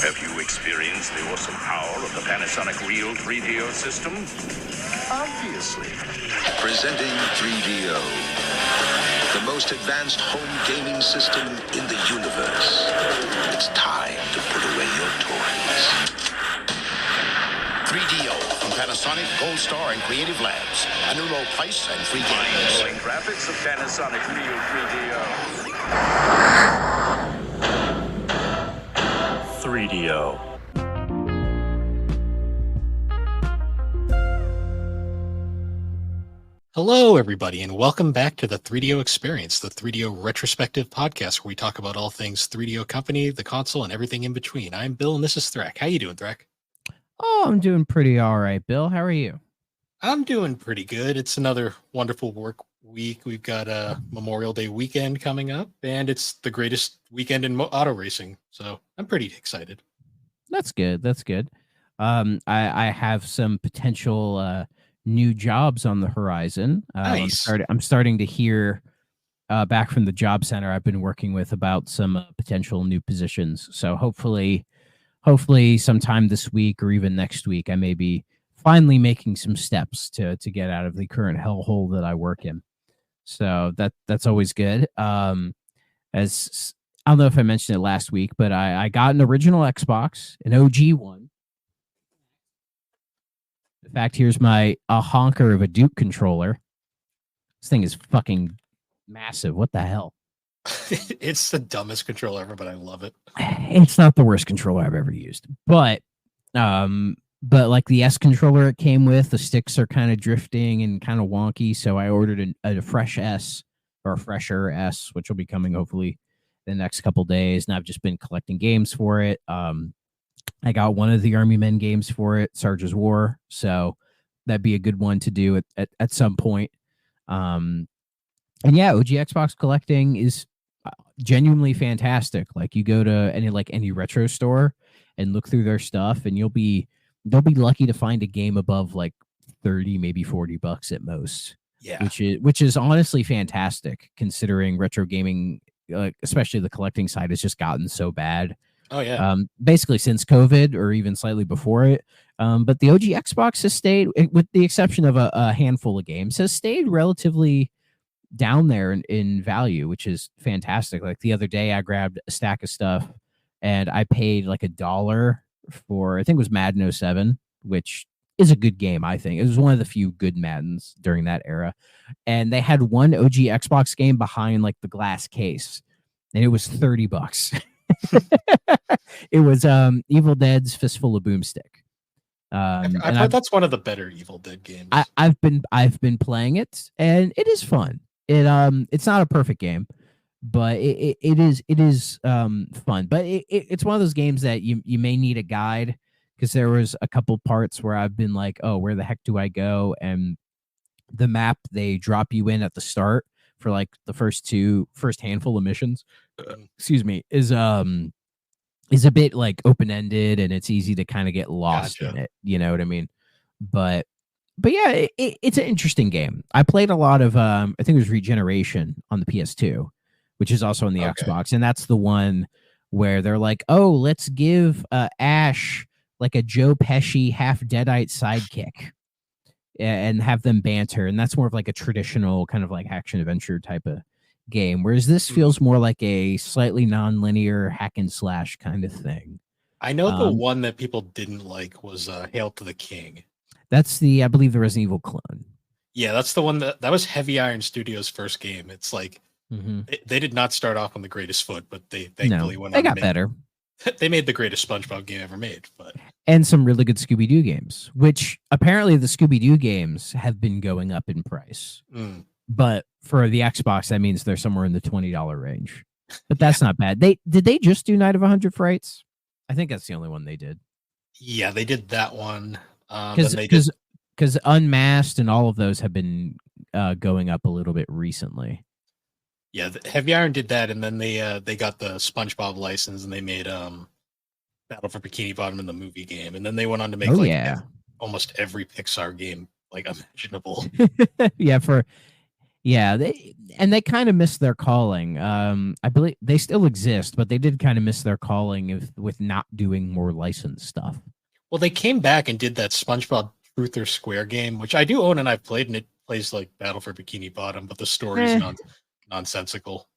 Have you experienced the awesome power of the Panasonic Real 3DO system? Obviously. Presenting 3DO, the most advanced home gaming system in the universe. It's time to put away your toys. 3DO from Panasonic, Gold Star, and Creative Labs. A new low price and free games. Mind-blowing graphics of Panasonic Real 3DO. 3DO. Hello, everybody, and welcome back to the 3DO Experience, the 3DO retrospective podcast where we talk about all things 3DO Company, the console, and everything in between. I'm Bill, and this is Threk. How you doing, Threk? Oh, I'm doing pretty all right, Bill. How are you? I'm doing pretty good. It's another wonderful work week. We've got a Memorial Day weekend coming up, and it's the greatest weekend in auto racing, so I'm pretty excited. That's good. That's good. I have some potential new jobs on the horizon. Nice. I'm starting to hear back from the job center I've been working with about some potential new positions. So hopefully sometime this week or even next week, I may be finally making some steps to get out of the current hellhole that I work in. So that's always good. As I don't know if I mentioned it last week, but I got an original Xbox, an OG one. In fact, here's a honker of a Duke controller. This thing is fucking massive. What the hell? It's the dumbest controller ever, but I love it. It's not the worst controller I've ever used, but like the S controller it came with, the sticks are kind of drifting and kind of wonky. So I ordered a fresh S or a fresher S, which will be coming hopefully the next couple days. And I've just been collecting games for it. I got one of the Army Men games for it, Sarge's War. So that'd be a good one to do at some point. And yeah, OG Xbox collecting is genuinely fantastic. Like you go to any retro store and look through their stuff, and they'll be lucky to find a game above like 30, maybe $40 at most. Yeah, which is honestly fantastic considering retro gaming, especially the collecting side, has just gotten so bad. Oh yeah. Basically since COVID or even slightly before it. But the OG Xbox has stayed, with the exception of a handful of games, has stayed relatively down there in value, which is fantastic. Like the other day, I grabbed a stack of stuff and I paid like $1 for, I think it was Madden 07, which is a good game. I think it was one of the few good Maddens during that era. And they had one OG Xbox game behind like the glass case, and it was $30. It was Evil Dead's Fistful of Boomstick. I've heard that's one of the better Evil Dead games. I've been playing it, and it is fun. It's not a perfect game, but it is fun. But it's one of those games that you may need a guide, because there was a couple parts where I've been like, oh, where the heck do I go? And the map they drop you in at the start for like the first handful of missions, excuse me, is a bit like open-ended, and it's easy to kind of get lost in it. You know what I mean? But yeah, it's an interesting game. I played a lot of I think it was Regeneration on the PS2, which is also on the Xbox, and that's the one where they're like, oh, let's give Ash like a Joe Pesci half Deadite sidekick and have them banter. And that's more of like a traditional kind of like action adventure type of game, whereas this feels more like a slightly non-linear hack and slash kind of thing. I know the one that people didn't like was Hail to the King. That's I believe the Resident Evil clone. Yeah, that's the one that was Heavy Iron Studios' first game. It's like they did not start off on the greatest foot, but they thankfully went on. They got better. They made the greatest SpongeBob game ever made, and some really good Scooby-Doo games, which apparently the Scooby-Doo games have been going up in price. But for the Xbox, that means they're somewhere in the $20 range. But that's not bad. Did they just do Night of 100 Frights? I think that's the only one they did. Yeah, they did that one. Because Unmasked and all of those have been going up a little bit recently. Yeah, Heavy Iron did that, and then they got the SpongeBob license, and they made Battle for Bikini Bottom in the movie game, and then they went on to make almost every Pixar game like imaginable. Yeah, Yeah, they kind of missed their calling. I believe they still exist, but they did kind of miss their calling with not doing more licensed stuff. Well, they came back and did that SpongeBob Truth or Square game, which I do own and I've played, and it plays like Battle for Bikini Bottom, but the story's Eh, nonsensical.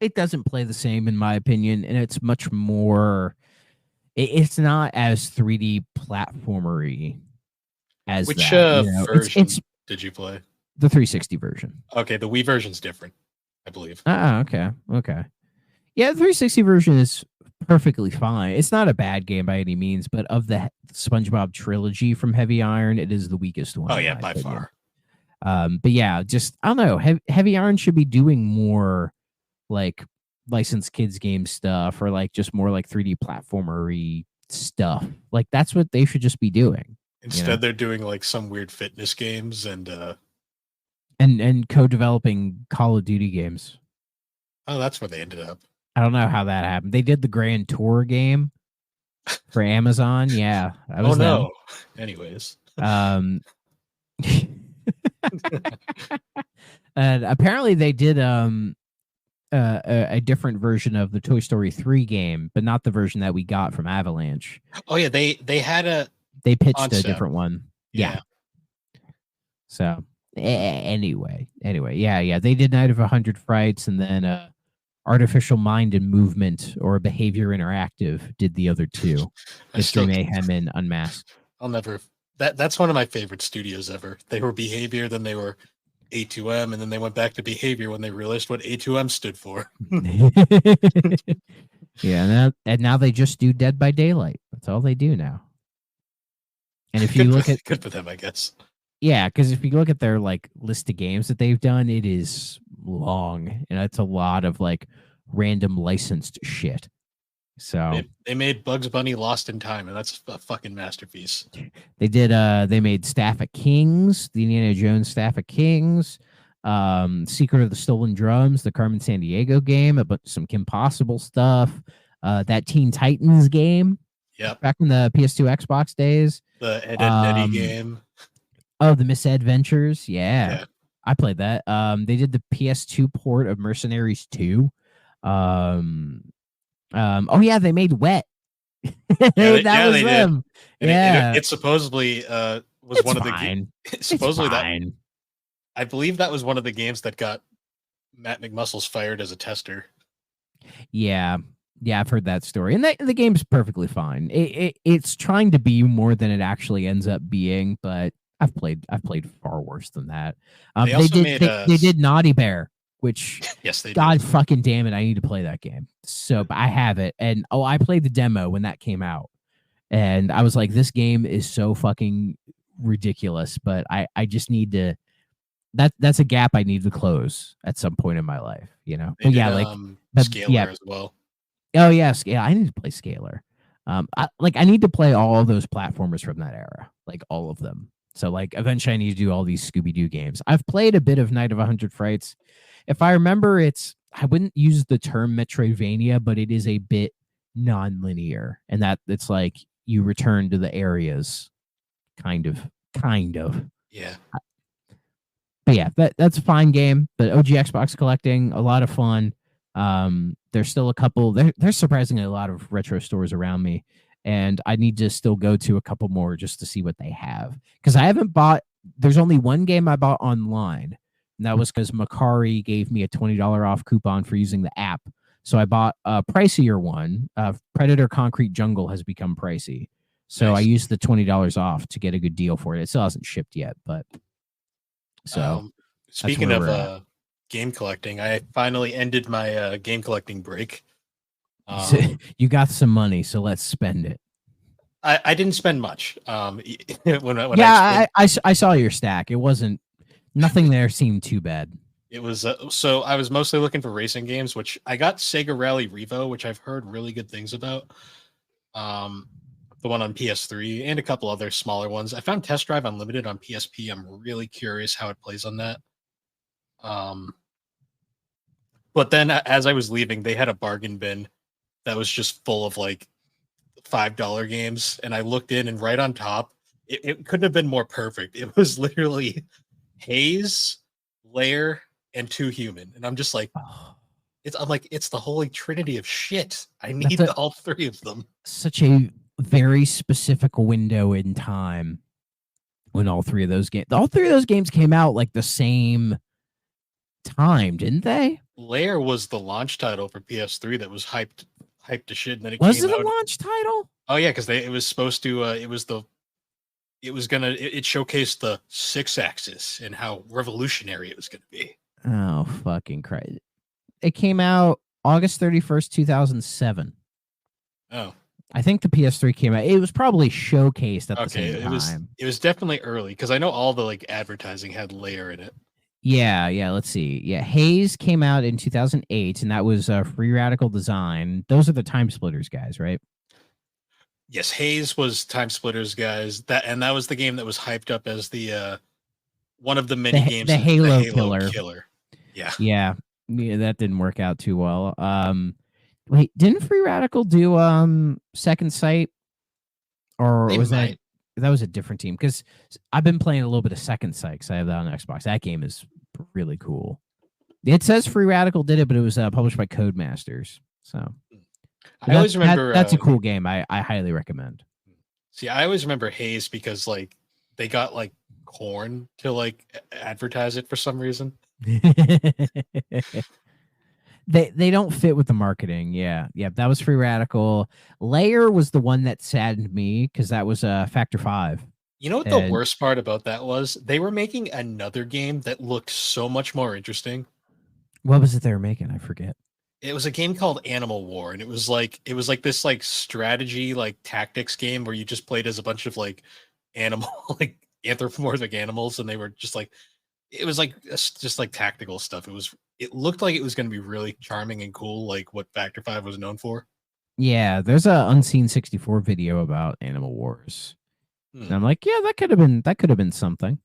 it doesn't play the same in my opinion, and it's much more. It's not as 3D platformery as Which that. You know, version it's did you play? the 360 version. Okay, the Wii version's different, I believe. Okay. Yeah, the 360 version is perfectly fine. It's not a bad game by any means, but of the SpongeBob trilogy from Heavy Iron, it is the weakest one. Oh in yeah, my by opinion. far. But yeah, just I don't know. Heavy Iron should be doing more like licensed kids game stuff, or like just more like 3D platformery stuff. Like that's what they should just be doing. Instead, they're doing like some weird fitness games and co-developing Call of Duty games. oh, that's where they ended up. I don't know how that happened. They did the Grand Tour game for Amazon. Yeah, that was them. No. Anyways, and apparently they did a different version of the Toy Story 3 game, but not the version that we got from Avalanche. oh yeah, they had a They pitched concept. a different one. Yeah. So anyway, yeah, they did Night of 100 Frights, and then Artificial Mind and Movement or Behavior Interactive did the other two. Mystery Mayhem and Unmasked. I'll never. That's one of my favorite studios ever. They were Behavior, then they were A2M, and then they went back to Behavior when they realized what A2M stood for. Yeah, and now they just do Dead by Daylight. That's all they do now. And if you look at good for them, I guess. Yeah, because if you look at their like list of games that they've done, it is long, and it's a lot of like random licensed shit. So they made Bugs Bunny Lost in Time, and that's a fucking masterpiece. They did. They made Staff of Kings, the Indiana Jones Staff of Kings, Secret of the Stolen Drums, the Carmen Sandiego game, but some Kim Possible stuff. That Teen Titans game. Yep. Back in the PS2 Xbox days. The Ed, Edd n Eddy game. Oh, the Misadventures. Yeah. I played that. They did the PS2 port of Mercenaries 2. Oh yeah, they made Wet. That was them. And it supposedly was one of the supposedly that I believe that was one of the games that got Matt McMuscles fired as a tester. Yeah, I've heard that story, and the game's perfectly fine. It's trying to be more than it actually ends up being, but I've played far worse than that. They did Naughty Bear, which yes, they God did. Fucking damn it, I need to play that game. So I have it, and I played the demo when that came out, and I was like, this game is so fucking ridiculous, but I just need to. That's a gap I need to close at some point in my life, But yeah, like Scalar as well. Oh yeah, I need to play Scalar. I need to play all of those platformers from that era, like all of them. So like eventually I need to do all these Scooby-Doo games. I've played a bit of Night of 100 Frights. If I remember, I wouldn't use the term Metroidvania, but it is a bit non-linear, and that it's like you return to the areas, kind of. Yeah. But yeah, that's a fine game. But OG Xbox collecting, a lot of fun. There's still a couple. There's surprisingly a lot of retro stores around me, and I need to still go to a couple more just to see what they have. Because I haven't bought. There's only one game I bought online, and that was because Macari gave me a $20 off coupon for using the app. So I bought a pricier one. Predator Concrete Jungle has become pricey, so nice. I used the $20 off to get a good deal for it. It still hasn't shipped yet, but so speaking of game collecting, I finally ended my game collecting break. So you got some money, so let's spend it. I didn't spend much. I saw your stack. It wasn't nothing there seemed too bad. It was so I was mostly looking for racing games, which I got Sega Rally Revo, which I've heard really good things about. The one on PS3 and a couple other smaller ones. I found Test Drive Unlimited on PSP. I'm really curious how it plays on that. But then as I was leaving, they had a bargain bin that was just full of like $5 games. And I looked in, and right on top, it couldn't have been more perfect. It was literally Haze, Lair, and Too Human, and I'm just like, Oh, it's the holy trinity of shit. I That's need a- all three of them. such a very specific window in time when all three of those games came out like the same time, didn't they? Lair was the launch title for PS3 that was hyped to shit, and then it Was came it a out. launch title? Oh yeah, because it was supposed to. It showcased the 6-axis and how revolutionary it was gonna be. Oh, fucking Christ. It came out August 31st, 2007. Oh, I think the PS3 came out. It was probably showcased at the okay. same time. It was definitely early because I know all the like advertising had Lair in it. Yeah, let's see. Yeah, Haze came out in 2008, and that was Free Radical Design. Those are the Time Splitters guys, right? Yes, Haze was Time Splitters, guys. That was the game that was hyped up as the one of the mini games. The in Halo Killer. Yeah. Yeah, that didn't work out too well. Wait, didn't Free Radical do Second Sight, or They was might. that was a different team? Because I've been playing a little bit of Second Sight because I have that on Xbox. That game is really cool. It says Free Radical did it, but it was published by Codemasters. So I always remember that's a cool game. I highly recommend. See, I always remember Haze because like they got like Korn to like advertise it for some reason. They don't fit with the marketing. Yeah, that was Free Radical. Layer was the one that saddened me because that was Factor 5. You know what the worst part about that was? They were making another game that looked so much more interesting. What was it they were making? I forget. It was a game called Animal War, and it was like this like strategy like tactics game where you just played as a bunch of like animal like anthropomorphic animals, and they were just like it was like just like tactical stuff. It looked like it was going to be really charming and cool, like what Factor 5 was known for. Yeah, there's a Unseen 64 video about Animal Wars. And I'm like, yeah, that could have been something.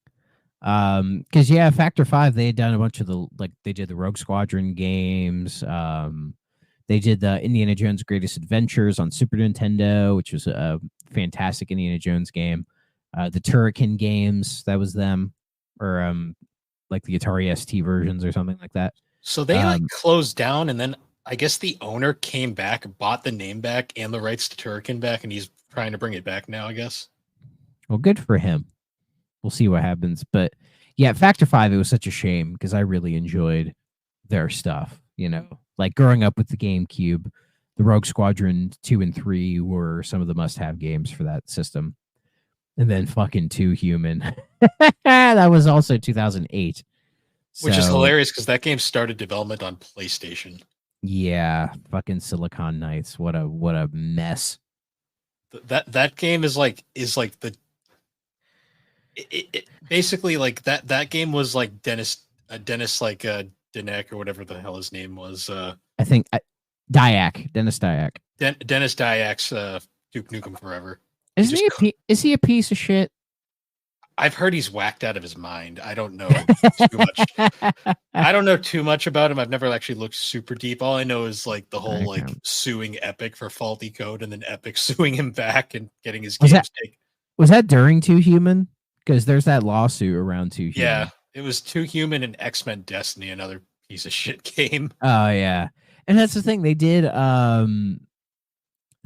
Because yeah, Factor 5, they had done a bunch of they did the Rogue Squadron games. They did the Indiana Jones Greatest Adventures on Super Nintendo, which was a fantastic Indiana Jones game. The Turrican games, that was them, or like the Atari ST versions or something like that. So they like closed down, and then I guess the owner came back, bought the name back and the rights to Turrican back, and he's trying to bring it back now, I guess. Well, good for him. We'll see what happens. But yeah, Factor 5, it was such a shame because I really enjoyed their stuff. You know, like growing up with the GameCube, the Rogue Squadron 2 and 3 were some of the must-have games for that system. And then fucking Too Human. That was also 2008. Which is hilarious because that game started development on PlayStation. Yeah, fucking Silicon Knights. What a mess. That game is like the basically like that game was like Dennis like Dinek or whatever the hell his name was. I think Dennis Dyack. Dennis Dyak's Duke Nukem Forever. Is he a piece of shit? I've heard he's whacked out of his mind. I don't know too much. I don't know too much about him. I've never actually looked super deep. All I know is like the whole like suing Epic for faulty code and then Epic suing him back and getting his games taken. Was that during Too Human? Because there's that lawsuit around Too Human. Yeah, it was Too Human and X-Men Destiny, another piece of shit game. Oh yeah. And that's the thing. They did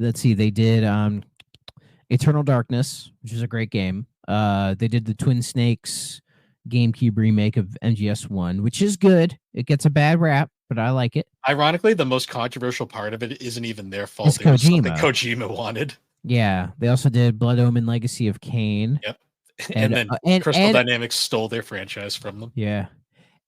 let's see, they did Eternal Darkness, which is a great game. They did the Twin Snakes GameCube remake of MGS1, which is good. It gets a bad rap, but I like it. Ironically, the most controversial part of it isn't even their fault. It's Kojima. Kojima wanted. Yeah, they also did Blood Omen Legacy of Kain. Yep. And then Crystal Dynamics stole their franchise from them. Yeah.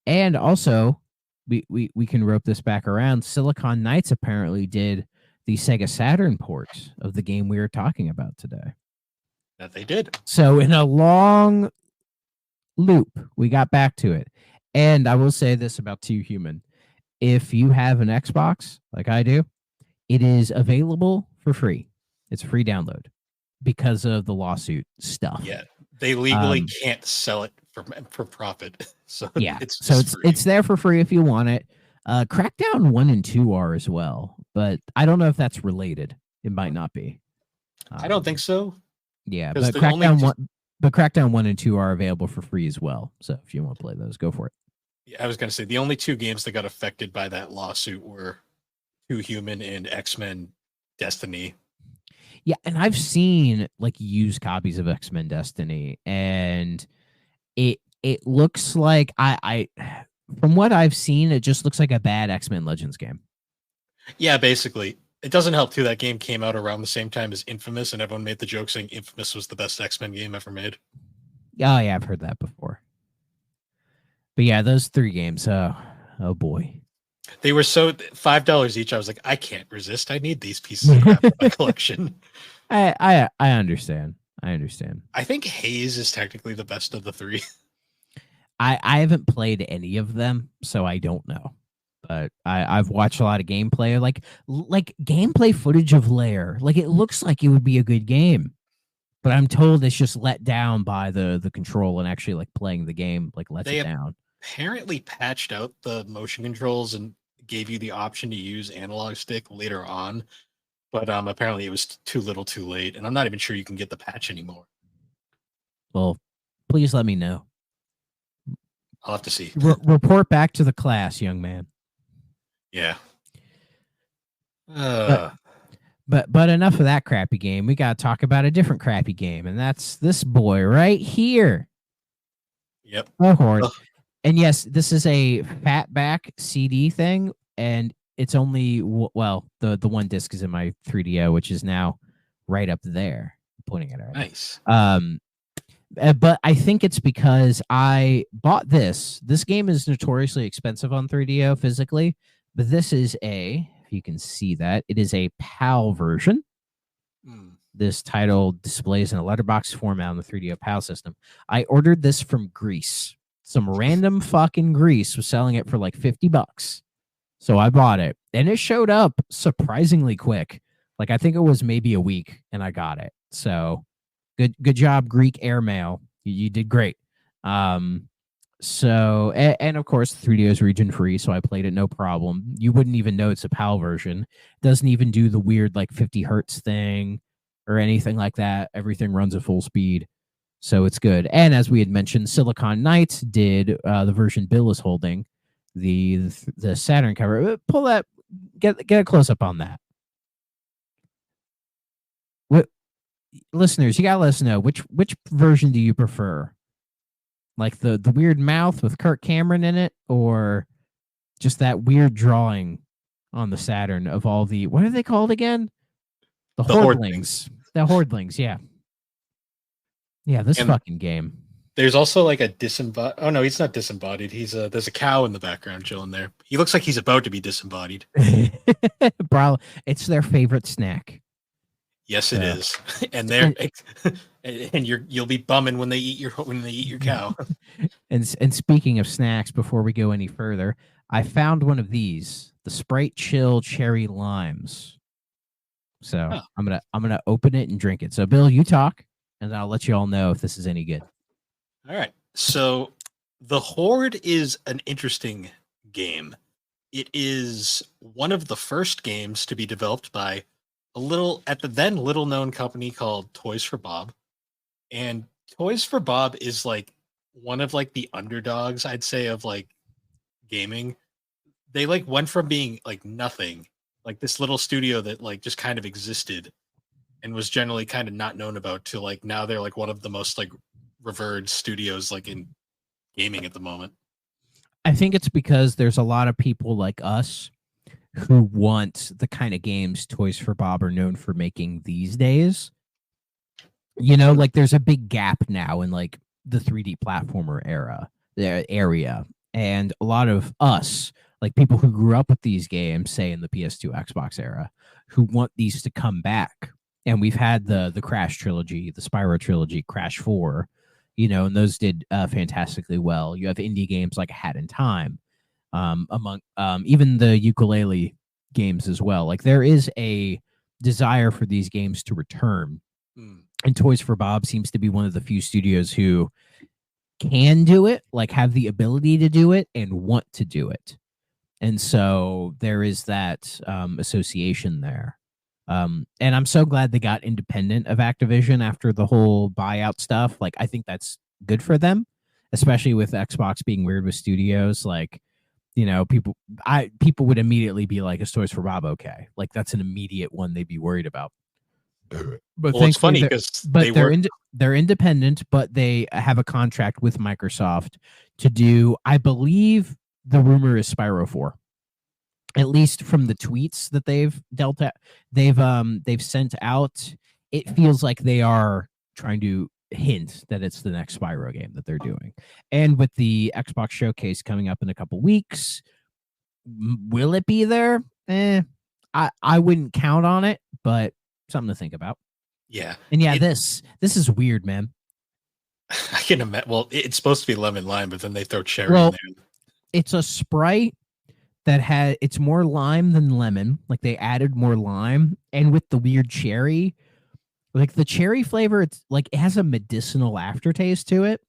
And also, we can rope this back around. Silicon Knights apparently did the Sega Saturn port of the game we were talking about today. That they did. So in a long loop, we got back to it. And I will say this about Too Human. If you have an Xbox, like I do, it is available for free. It's a free download because of the lawsuit stuff. Yeah. They legally can't sell it for profit. So yeah, it's it's there for free if you want it. Crackdown 1 and 2 are as well, but I don't know if that's related. It might not be. I don't think so. Yeah, but Crackdown 1 and 2 are available for free as well. So if you want to play those, go for it. Yeah, I was gonna say the only two games that got affected by that lawsuit were Two Human and X-Men Destiny. Yeah, and I've seen like used copies of X-Men Destiny, and it looks like I from what I've seen, it just looks like a bad X-Men Legends game. Yeah, basically. It doesn't help too. That game came out around the same time as Infamous, and everyone made the joke saying Infamous was the best X-Men game ever made. Oh yeah, I've heard that before. But yeah, those 3 games. Oh boy. They were so $5 each. I was like, I can't resist. I need these pieces of crap in my collection. I understand. I understand. I think Haze is technically the best of the 3. I haven't played any of them, so I don't know. But I've watched a lot of gameplay, like gameplay footage of Lair. Like it looks like it would be a good game, but I'm told it's just let down by the control and actually like playing the game like lets it down. Apparently patched out the motion controls and gave you the option to use analog stick later on, but apparently it was too little, too late, and I'm not even sure you can get the patch anymore. Well, please let me know. I'll have to see. Report back to the class, young man. Yeah. But enough of that crappy game. We got to talk about a different crappy game, and that's this boy right here. Yep. Oh, Horde. And yes, this is a fatback CD thing, and it's only the one disc is in my 3DO, which is now right up there. I'm pointing at it. Nice. But I think it's because I bought this. This game is notoriously expensive on 3DO physically, but this is if you can see that, it is a PAL version. This title displays in a letterbox format on the 3DO PAL system. I ordered this from Greece. Some random fucking Greece was selling it for like $50. So I bought it, and it showed up surprisingly quick. Like I think it was maybe a week, and I got it. So good job, Greek airmail. You did great. So and of course, 3DO is region free, so I played it no problem. You wouldn't even know it's a PAL version. It doesn't even do the weird like 50 hertz thing or anything like that. Everything runs at full speed. So it's good. And as we had mentioned, Silicon Knights did the version Bill is holding, the Saturn cover. Pull that, get a close up on that. What listeners, you gotta let us know which version do you prefer? Like the weird mouth with Kirk Cameron in it, or just that weird drawing on the Saturn of all the, what are they called again? The Hordlings. The Hordlings, yeah. Yeah, this fucking game. There's also like a disembodied. Oh no, he's not disembodied. There's a cow in the background chilling there. He looks like he's about to be disembodied. Bro, it's their favorite snack. Yes, it is. And you'll be bumming when they eat your cow. And speaking of snacks, before we go any further, I found one of these, the Sprite Chill Cherry Limes. So I'm gonna open it and drink it. So Bill, you talk, and I'll let you all know if this is any good. All right. So the Horde is an interesting game. It is one of the first games to be developed by little known company called Toys for Bob. And Toys for Bob is like one of like the underdogs, I'd say, of like gaming. They like went from being like nothing, like this little studio that like just kind of existed and was generally kind of not known about, to like now they're like one of the most like revered studios like in gaming at the moment. I think it's because there's a lot of people like us who want the kind of games Toys for Bob are known for making these days. You know, like there's a big gap now in like the 3D platformer area. And a lot of us, like people who grew up with these games, say in the PS2 Xbox era, who want these to come back. And we've had the Crash trilogy, the Spyro trilogy, Crash 4, you know, and those did fantastically well. You have indie games like Hat in Time, among even the ukulele games as well. Like there is a desire for these games to return. And Toys for Bob seems to be one of the few studios who can do it, like have the ability to do it and want to do it. And so there is that association there. And I'm so glad they got independent of Activision after the whole buyout stuff. Like, I think that's good for them. especially with Xbox being weird with studios. Like, people would immediately be like, "Is Toys for Bob okay?" Like that's an immediate one they'd be worried about. But Well, it's funny they're because they they're work. they're independent, but they have a contract with Microsoft to do. I believe the rumor is Spyro 4. At least from the tweets that they've dealt at, they've sent out. It feels like they are trying to hint that it's the next Spyro game that they're doing. And with the Xbox showcase coming up in a couple weeks, will it be there? I wouldn't count on it, but something to think about. Yeah, And yeah, this is weird, man. I can imagine. Well, it's supposed to be lemon lime, but then they throw cherry Well, in there. it's a Sprite that it's more lime than lemon. Like they added more lime, and with the weird cherry, like the cherry flavor, it's like it has a medicinal aftertaste to it,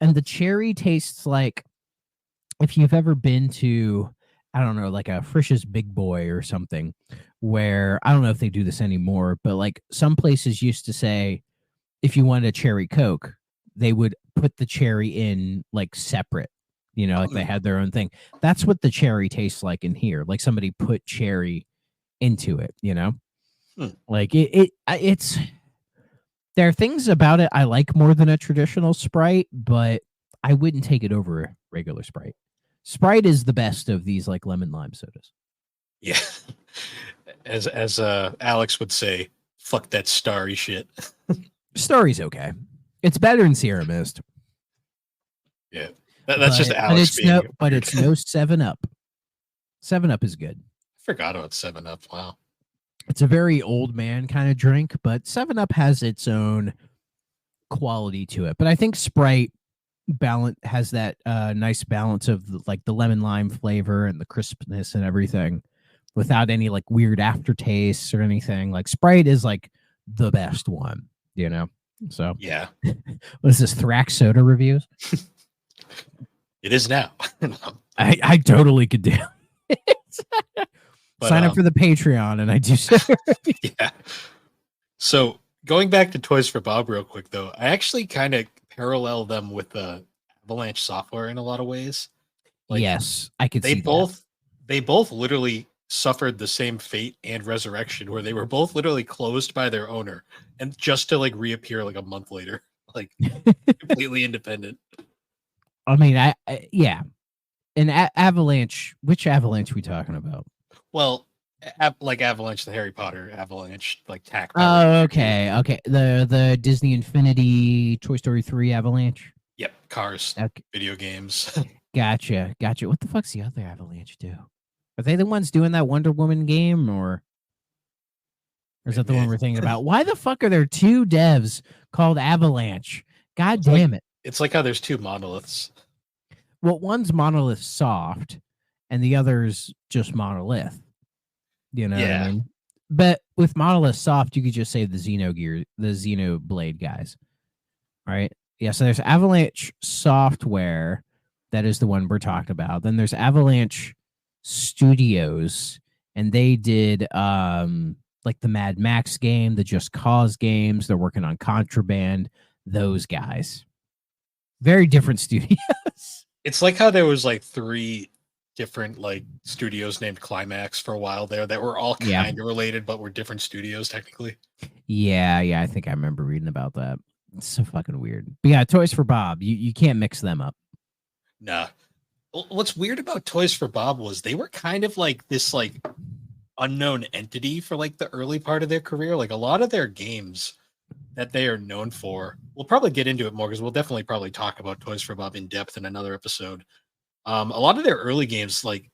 and the cherry tastes like if you've ever been to, I don't know, like a Frisch's Big Boy or something, where I don't know if they do this anymore, but like some places used to say if you wanted a cherry Coke, they would put the cherry in like separate, like they had their own thing. That's what the cherry tastes like in here. Like somebody put cherry into it, like it's, there are things about it I like more than a traditional Sprite, but I wouldn't take it over a regular Sprite. Sprite is the best of these like lemon lime sodas. Yeah, as Alex would say, "Fuck that starry shit." Starry's okay. It's better than Sierra Mist. Yeah, that's just Alex but it's no 7-Up. 7-Up is good. I forgot about 7-Up. Wow. It's a very old man kind of drink, but 7-Up has its own quality to it. But I think Sprite has that nice balance of like the lemon lime flavor and the crispness and everything without any like weird aftertastes or anything. Like Sprite is like the best one, So yeah. What is this, Thrax soda reviews? It is now. I totally could do it. But, sign up for the Patreon and I do so. Yeah. So going back to Toys for Bob real quick though, I actually kind of parallel them with Avalanche Software in a lot of ways. Like, yes, I could see they both literally suffered the same fate and resurrection where they were both literally closed by their owner and just to like reappear like a month later, like completely independent. I mean, yeah. And Avalanche, which Avalanche are we talking about? Well, like Avalanche, the Harry Potter Avalanche, like tack. Oh, okay. The Disney Infinity Toy Story 3 Avalanche. Yep, cars, okay. Video games. Gotcha. What the fuck's the other Avalanche do? Are they the ones doing that Wonder Woman game, or is that the one we're thinking about? Why the fuck are there two devs called Avalanche? God damn it! It's like how there's two monoliths. Well, one's Monolith Soft, and the other's just Monolith. You know what I mean? But with Monolith Soft, you could just say the Xenoblade guys. All right? Yeah, so there's Avalanche Software. That is the one we're talking about. Then there's Avalanche Studios, and they did like the Mad Max game, the Just Cause games. They're working on Contraband. Those guys. Very different studios. It's like how there was like 3 different like studios named Climax for a while there that were all kind of related, but were different studios technically. Yeah, I think I remember reading about that. It's so fucking weird. But yeah, Toys for Bob, you can't mix them up. Nah. What's weird about Toys for Bob was they were kind of like this like unknown entity for like the early part of their career. Like a lot of their games that they are known for, we'll probably get into it more because we'll definitely probably talk about Toys for Bob in depth in another episode. A lot of their early games, like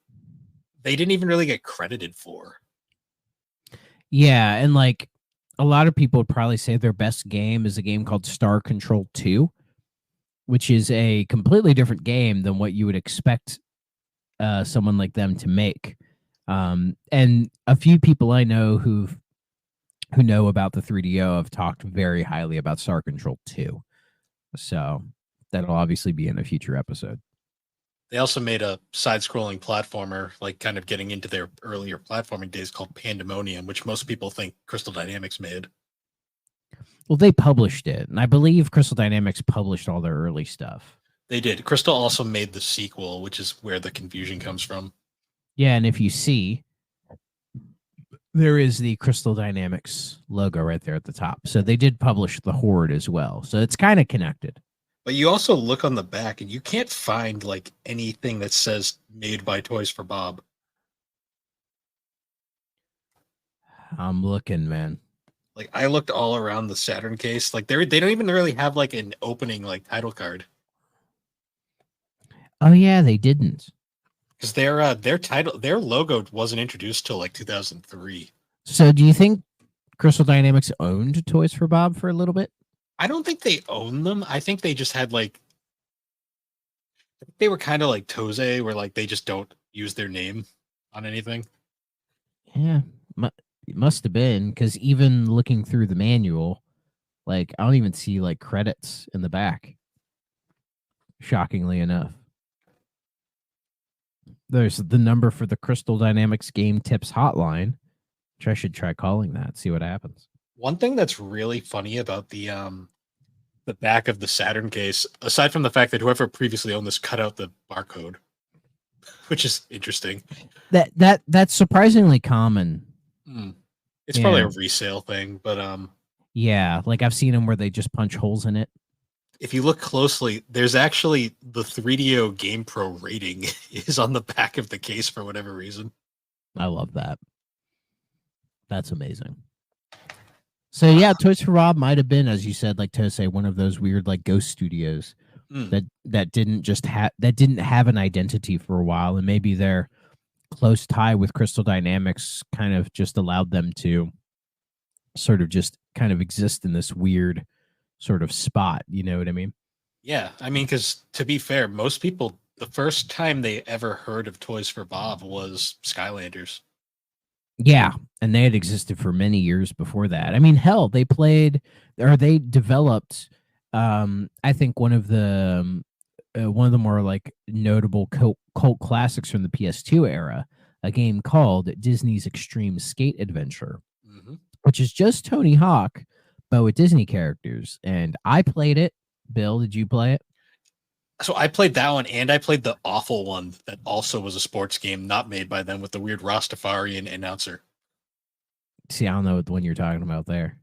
they didn't even really get credited for. Yeah, and like a lot of people would probably say their best game is a game called Star Control 2, which is a completely different game than what you would expect someone like them to make. And a few people I know who know about the 3DO have talked very highly about Star Control 2. So that'll obviously be in a future episode. They also made a side-scrolling platformer, like kind of getting into their earlier platforming days, called Pandemonium, which most people think Crystal Dynamics made. Well, they published it, and I believe Crystal Dynamics published all their early stuff. They did. Crystal also made the sequel, which is where the confusion comes from. Yeah, and if you see, there is the Crystal Dynamics logo right there at the top. So they did publish the Horde as well. So it's kind of connected. But you also look on the back and you can't find like anything that says made by Toys for Bob. I'm looking, man. Like I looked all around the Saturn case. Like they don't even really have like an opening like title card. Oh yeah, they didn't. Because their logo wasn't introduced till like 2003. So do you think Crystal Dynamics owned Toys for Bob for a little bit? I don't think they own them. I think they just had like they were kind of like Toze, where like they just don't use their name on anything. Yeah, it must have been, because even looking through the manual, like I don't even see like credits in the back. Shockingly enough. There's the number for the Crystal Dynamics Game Tips Hotline, which I should try calling that, see what happens. One thing that's really funny about the back of the Saturn case, aside from the fact that whoever previously owned this cut out the barcode, which is interesting. That's surprisingly common. It's probably a resale thing, but yeah, like I've seen them where they just punch holes in it. If you look closely, there's actually the 3DO Game Pro rating is on the back of the case for whatever reason. I love that. That's amazing. So yeah, Toys for Bob might have been, as you said, like to say, one of those weird like ghost studios that didn't have an identity for a while, and maybe their close tie with Crystal Dynamics kind of just allowed them to sort of just kind of exist in this weird sort of spot. You know what I mean? Yeah, I mean, because to be fair, most people, the first time they ever heard of Toys for Bob was Skylanders. Yeah, and they had existed for many years before that. I mean, hell, they developed I think one of the more like notable cult classics from the PS2 era, a game called Disney's Extreme Skate Adventure, which is just Tony Hawk but with Disney characters. And I played it. Bill, did you play it? So I played that one, and I played the awful one that also was a sports game, not made by them, with the weird Rastafarian announcer. See, I don't know what the one you're talking about there.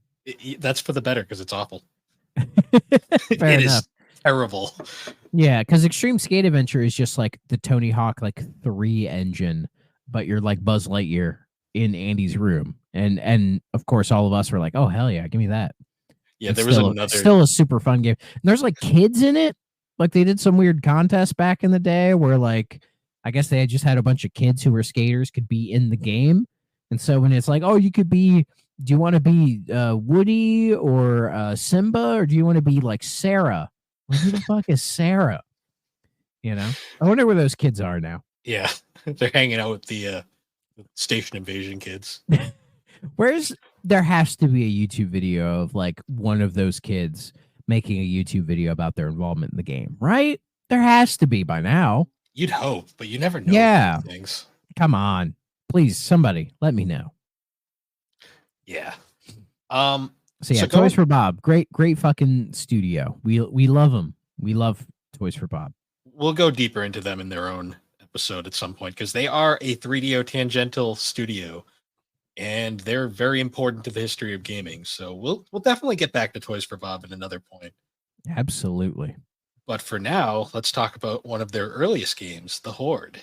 That's for the better, because it's awful. Fair enough. Is terrible. Yeah, because Extreme Skate Adventure is just like the Tony Hawk like 3 engine, but you're like Buzz Lightyear in Andy's room. And of course, all of us were like, oh, hell yeah, give me that. Yeah, there was still a super fun game. And there's like kids in it. Like they did some weird contest back in the day where like, I guess they had just had a bunch of kids who were skaters could be in the game. And so when it's like, oh, you could be, do you want to be Woody or Simba, or do you want to be like Sarah? Like, who the fuck is Sarah? You know, I wonder where those kids are now. Yeah, they're hanging out with the Station Invasion kids. There has to be a YouTube video of like one of those kids making a YouTube video about their involvement in the game, right? There has to be by now. You'd hope, but you never know. Yeah. Things. Come on. Please, somebody, let me know. Yeah. So yeah, Toys for Bob. Great fucking studio. We love them. We love Toys for Bob. We'll go deeper into them in their own episode at some point, because they are a 3DO tangential studio, and they're very important to the history of gaming. So we'll definitely get back to Toys for Bob at another point. Absolutely. But for now, let's talk about one of their earliest games, the Horde.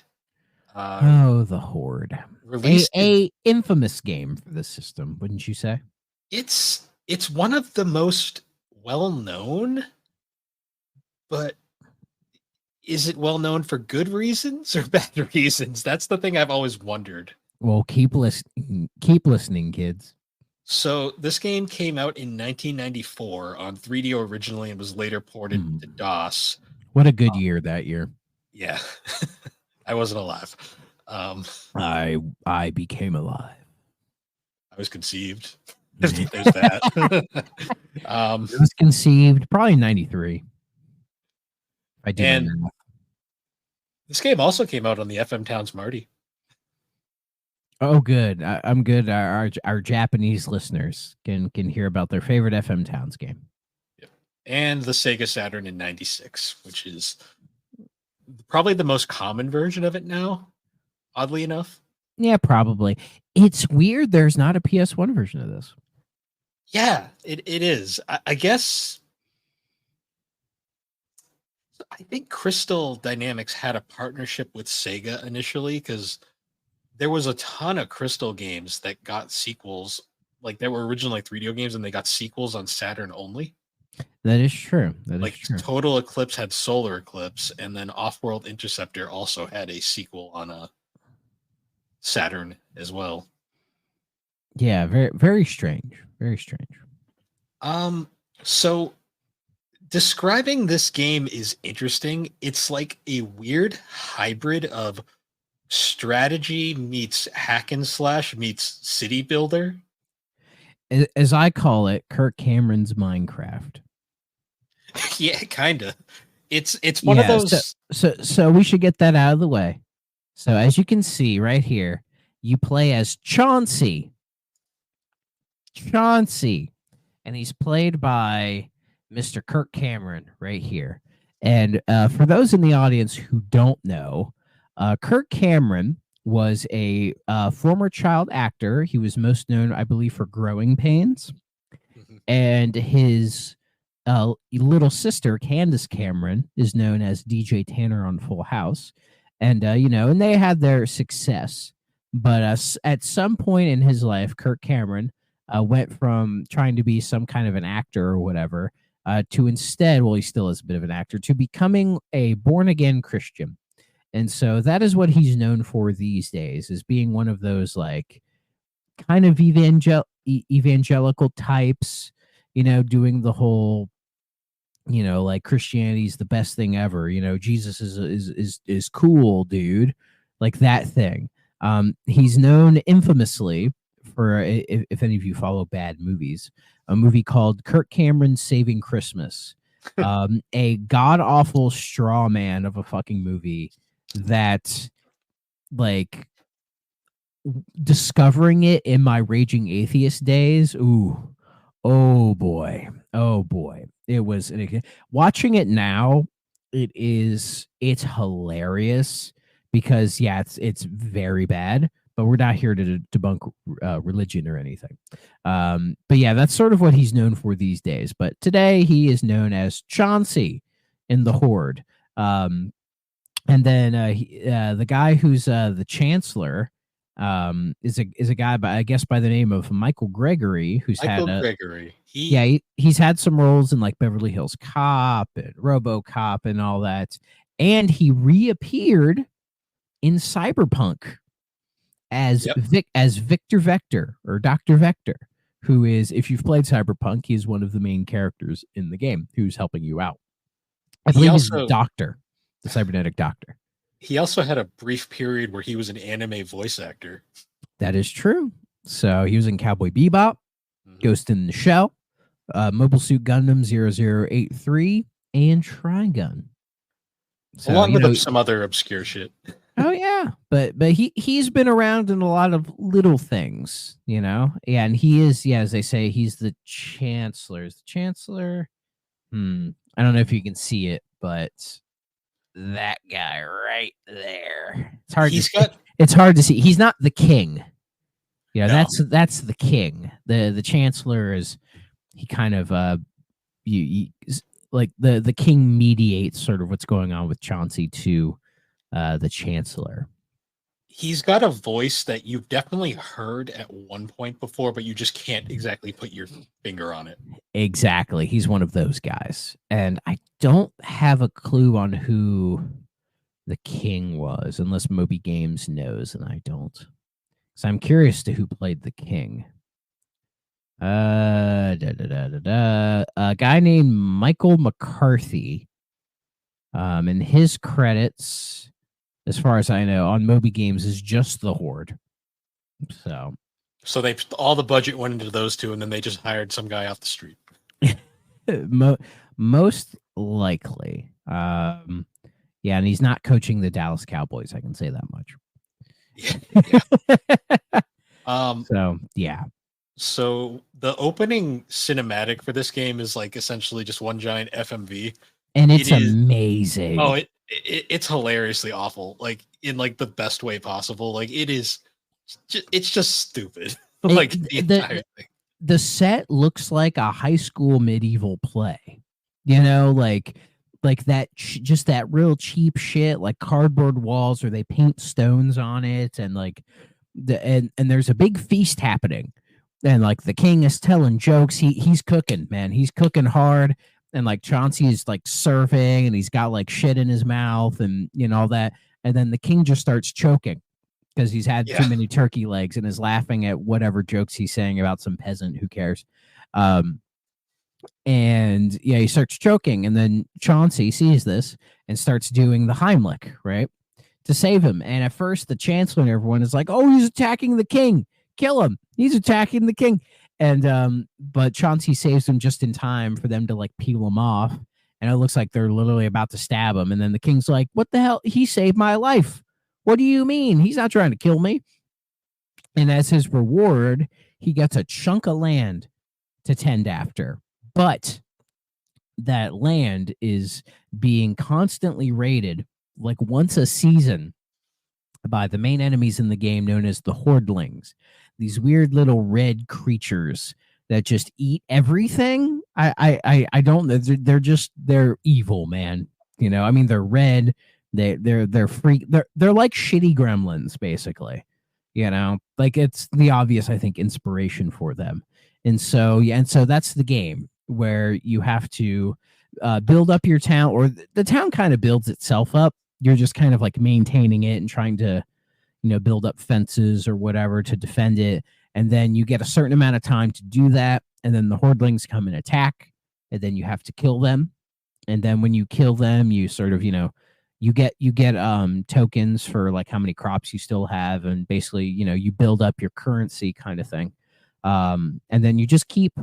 The Horde. A infamous game for this system, wouldn't you say? It's one of the most well-known, but is it well-known for good reasons or bad reasons? That's the thing I've always wondered. Well, keep listening, kids. So this game came out in 1994 on 3DO originally and was later ported to DOS. What a good year that year. Yeah. I wasn't alive. I became alive. I was conceived. There's that. It was conceived probably 93. I did. And this game also came out on the FM Towns Marty. Oh, good. I'm good. Our Japanese listeners can hear about their favorite FM Towns game. Yep. and the Sega Saturn in 96, which is probably the most common version of it now, oddly enough. Yeah, probably. It's weird there's not a PS1 version of this. Yeah, it is. I guess I think Crystal Dynamics had a partnership with Sega initially because there was a ton of Crystal games that got sequels. Like there were originally 3D games and they got sequels on Saturn only. That is true. Like Total Eclipse had Solar Eclipse, and then Off-World Interceptor also had a sequel on a Saturn as well. Yeah, very very strange. Very strange. So describing this game is interesting. It's like a weird hybrid of strategy meets hack and slash meets city builder. As I call it, Kirk Cameron's Minecraft. Yeah, kind of. It's one of those. So we should get that out of the way. So as you can see right here, you play as Chauncey. Chauncey, and he's played by Mr. Kirk Cameron right here. And for those in the audience who don't know, Kirk Cameron was a former child actor. He was most known, I believe, for Growing Pains. And his little sister, Candace Cameron, is known as DJ Tanner on Full House. And, and they had their success. But at some point in his life, Kirk Cameron went from trying to be some kind of an actor or whatever to instead, well, he still is a bit of an actor, to becoming a born-again Christian. And so that is what he's known for these days, is being one of those like kind of evangelical types, doing the whole, like Christianity's the best thing ever. Jesus is cool, dude, like that thing. He's known infamously for, if any of you follow bad movies, a movie called Kirk Cameron Saving Christmas, a god awful straw man of a fucking movie that, like, discovering it in my raging atheist days. Ooh, oh boy, it was watching it now. It's hilarious because it's very bad. But we're not here to debunk religion or anything. But yeah, that's sort of what he's known for these days. But today he is known as Chauncey in the Horde. And then the guy who's the Chancellor is a guy by the name of Michael Gregory, who's he's had some roles in like Beverly Hills Cop and RoboCop and all that, and he reappeared in Cyberpunk as Victor Vector, or Dr. Vector, who is, if you've played Cyberpunk, he's one of the main characters in the game who's helping you out. I believe he's the doctor, the cybernetic doctor. He also had a brief period where he was an anime voice actor. That is true. So he was in Cowboy Bebop, Ghost in the Shell, Mobile Suit Gundam 0083, and Trigun. So, along with some other obscure shit. Oh yeah, but he's been around in a lot of little things, Yeah, and he is, as they say, he's the Chancellor. Is the Chancellor? I don't know if you can see it, but that guy right there. It's hard. It's hard to see. He's not the king. No. That's the king. The Chancellor is. He kind of like the king mediates sort of what's going on with Chauncey to the Chancellor. He's got a voice that you've definitely heard at one point before, but you just can't exactly put your finger on it. Exactly. He's one of those guys. And I don't have a clue on who the king was, unless Moby Games knows, and I don't. So I'm curious to who played the king. A guy named Michael McCarthy. And his credits, as far as I know, on Moby Games is just the Horde. So they all the budget went into those two, and then they just hired some guy off the street. Most likely. Yeah, and he's not coaching the Dallas Cowboys. I can say that much. Yeah. So yeah. So the opening cinematic for this game is like essentially just one giant FMV. And it's It is amazing. oh it's hilariously awful, like in like the best way possible. Like it's just stupid. Like the entire thing. The set looks like a high school medieval play. You know, like that just that real cheap shit, like cardboard walls where they paint stones on it, and like and there's a big feast happening, and like the king is telling jokes. He's cooking, man. He's cooking hard, and like Chauncey is like serving, and he's got like shit in his mouth, and you know all that. And then the king just starts choking because he's had too many turkey legs and is laughing at whatever jokes he's saying about some peasant. Who cares? And yeah, he starts choking, and then Chauncey sees this and starts doing the Heimlich, right, to save him. And at first, the chancellor and everyone is like, "Oh, he's attacking the king! Kill him! He's attacking the king!" And but Chauncey saves him just in time for them to like peel him off, and it looks like they're literally about to stab him. And then the king's like, "What the hell? He saved my life! What do you mean? He's not trying to kill me." And as his reward, he gets a chunk of land to tend after. But that land is being constantly raided, like once a season, by the main enemies in the game known as the Hordelings. These weird little red creatures that just eat everything. I don't know. They're evil, man. You know, I mean, they're red. They're freak. They're like shitty gremlins, basically. You know, like it's the obvious, I think, inspiration for them. And so, yeah, and so that's the game where you have to build up your town, or the town kind of builds itself up. You're just kind of like maintaining it and trying to, you know, build up fences or whatever to defend it. And then you get a certain amount of time to do that. And then the Hordelings come and attack, and then you have to kill them. And then when you kill them, you sort of, you know, you get tokens for like how many crops you still have. And basically, you know, you build up your currency kind of thing. And then you just keep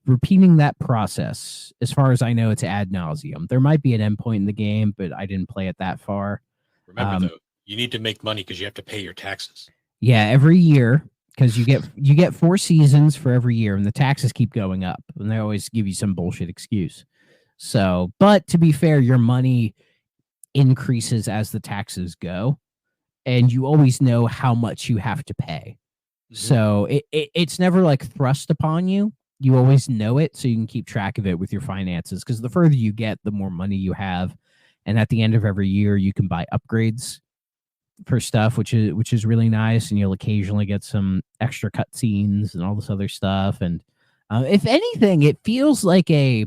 repeating that process. As far as I know, it's ad nauseum. There might be an endpoint in the game, but I didn't play it that far. Remember, though, you need to make money because you have to pay your taxes. Yeah, every year, because you get 4 seasons for every year, and the taxes keep going up, and they always give you some bullshit excuse. So, but to be fair, your money increases as the taxes go, and you always know how much you have to pay. So it's never like thrust upon you. You always know it, so you can keep track of it with your finances. Because the further you get, the more money you have, and at the end of every year, you can buy upgrades for stuff, which is really nice. And you'll occasionally get some extra cutscenes and all this other stuff. And if anything, it feels like a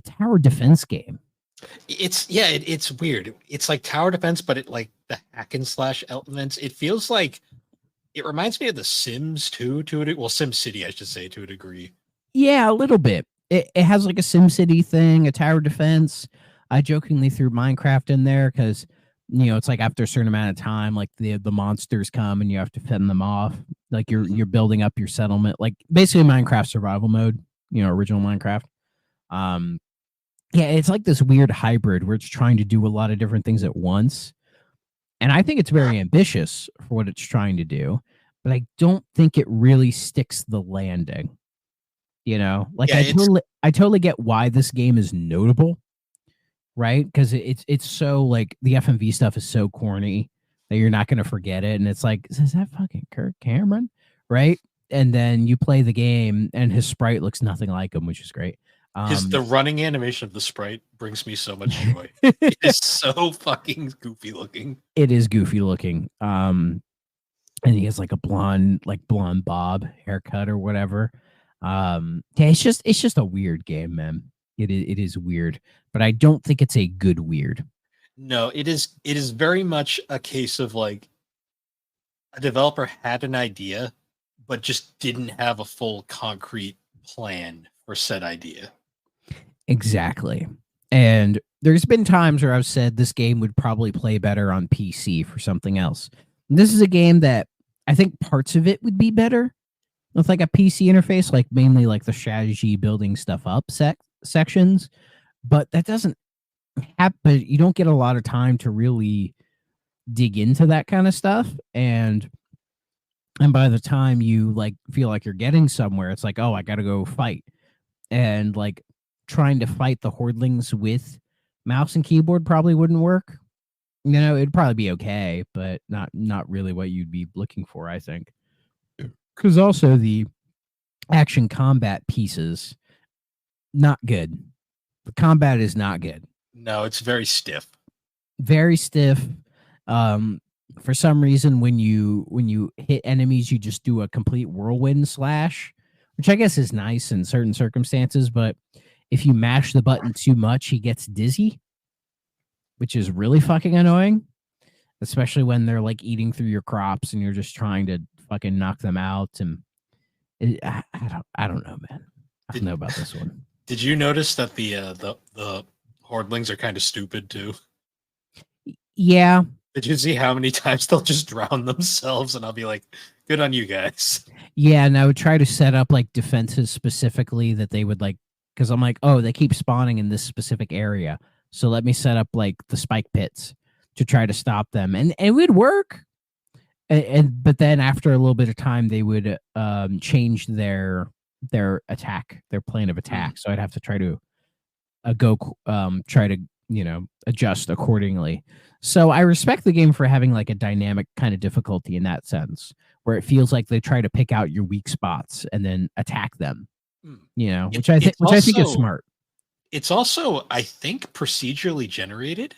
tower defense game. It's weird. It's like tower defense, but it like the hack and slash elements. It feels like. It reminds me of The Sims too, Sim City, I should say, to a degree. Yeah, a little bit. It has like a Sim City thing, a tower defense. I jokingly threw Minecraft in there because, you know, it's like after a certain amount of time, like the monsters come and you have to fend them off. Like you're building up your settlement, like basically Minecraft survival mode, you know, original Minecraft. Yeah, it's like this weird hybrid where it's trying to do a lot of different things at once. And I think it's very ambitious for what it's trying to do, but I don't think it really sticks the landing. You know, like Yeah, I totally get why this game is notable, right? Because it's so like the FMV stuff is so corny that you're not going to forget it. And it's like, is that fucking Kirk Cameron? Right? And then you play the game and his sprite looks nothing like him, which is great. The running animation of the sprite brings me so much joy. It is so fucking goofy looking. It is goofy looking. And he has like a blonde bob haircut or whatever. Yeah, it's just a weird game, man. It is weird, but I don't think it's a good weird. No, it is very much a case of like a developer had an idea, but just didn't have a full concrete plan for said idea. Exactly. And there's been times where I've said this game would probably play better on PC for something else. And this is a game that I think parts of it would be better with like a PC interface, like mainly like the strategy building stuff up sections. But that doesn't happen. You don't get a lot of time to really dig into that kind of stuff. And And by the time you like feel like you're getting somewhere, it's like, oh, I got to go fight. And like trying to fight the Hordlings with mouse and keyboard probably wouldn't work. You know, it'd probably be okay, but not really what you'd be looking for, I think. Because also the action combat pieces, not good. The combat is not good. No, it's very stiff. Very stiff. For some reason, when you hit enemies, you just do a complete whirlwind slash, which I guess is nice in certain circumstances. But if you mash the button too much, he gets dizzy, which is really fucking annoying, especially when they're like eating through your crops and you're just trying to fucking knock them out. And I don't know, man. I don't know about this one. Did you notice that the Hordlings are kind of stupid too? Yeah. Did you see how many times they'll just drown themselves? And I'll be like, good on you guys. Yeah, and I would try to set up like defenses specifically that they would like, because I'm like, oh, they keep spawning in this specific area. So let me set up like the spike pits to try to stop them. And it would work. But then after a little bit of time, they would change their attack, their plan of attack. So I'd have to try to try to, you know, adjust accordingly. So I respect the game for having like a dynamic kind of difficulty in that sense, where it feels like they try to pick out your weak spots and then attack them. You know, which I think is smart. It's also, I think, procedurally generated.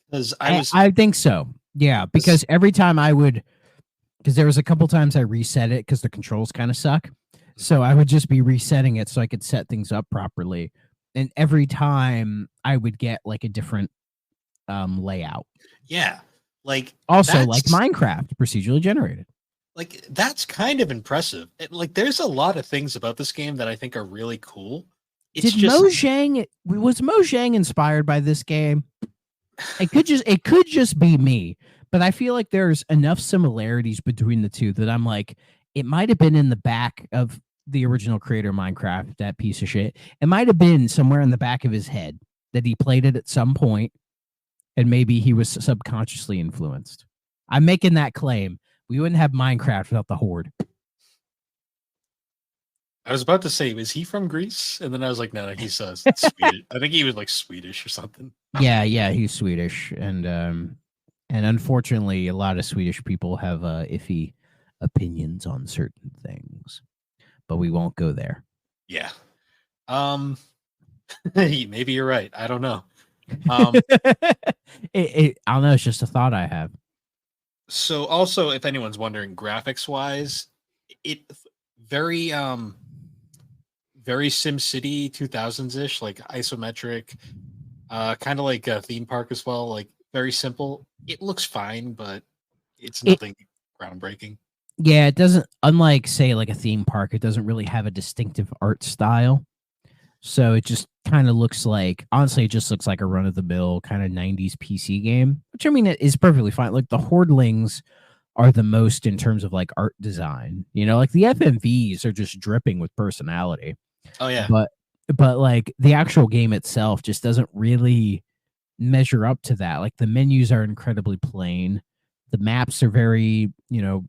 Because I think so. Yeah, because every time because there was a couple times I reset it because the controls kind of suck. So I would just be resetting it so I could set things up properly. And every time I would get like a different layout. Yeah. Like also like Minecraft, procedurally generated. Like that's kind of impressive. Like there's a lot of things about this game that I think are really cool. Was Mojang inspired by this game? It could just be me, but I feel like there's enough similarities between the two that I'm like, it might have been in the back of the original creator of Minecraft, that piece of shit. It might have been somewhere in the back of his head that he played it at some point, and maybe he was subconsciously influenced. I'm making that claim. We wouldn't have Minecraft without the Horde. I was about to say, is he from Greece? And then I was like, no, he's Swedish. I think he was like Swedish or something. Yeah, he's Swedish, and unfortunately, a lot of Swedish people have iffy opinions on certain things, but we won't go there. Yeah. Maybe you're right. I don't know. I don't know. It's just a thought I have. So also, if anyone's wondering, graphics wise, it very SimCity 2000s ish, like isometric, kind of like a theme park as well. Like very simple. It looks fine, but it's nothing groundbreaking. Yeah, it doesn't. Unlike say like a theme park, it doesn't really have a distinctive art style. So it just kind of looks like, honestly, it just looks like a run-of-the-mill kind of 90s PC game, which I mean, it is perfectly fine. Like the Hordlings are the most in terms of like art design, you know, like the FMVs are just dripping with personality. Oh yeah. But like the actual game itself just doesn't really measure up to that. Like the menus are incredibly plain. The maps are very, you know,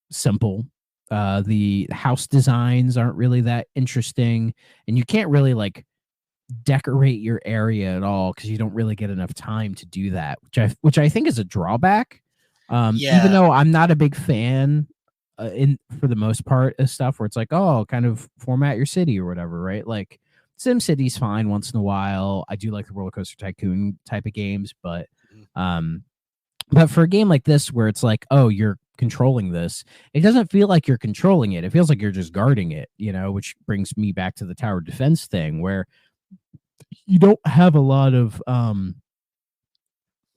simple. The house designs aren't really that interesting, and you can't really like decorate your area at all because you don't really get enough time to do that, which I think is a drawback. Even though I'm not a big fan for the most part of stuff where it's like, oh, kind of format your city or whatever, right? Like SimCity's fine once in a while. I do like the Roller Coaster Tycoon type of games, but for a game like this where it's like, oh, you're controlling this, it doesn't feel like you're controlling it. It feels like you're just guarding it, you know, which brings me back to the tower defense thing where you don't have a lot of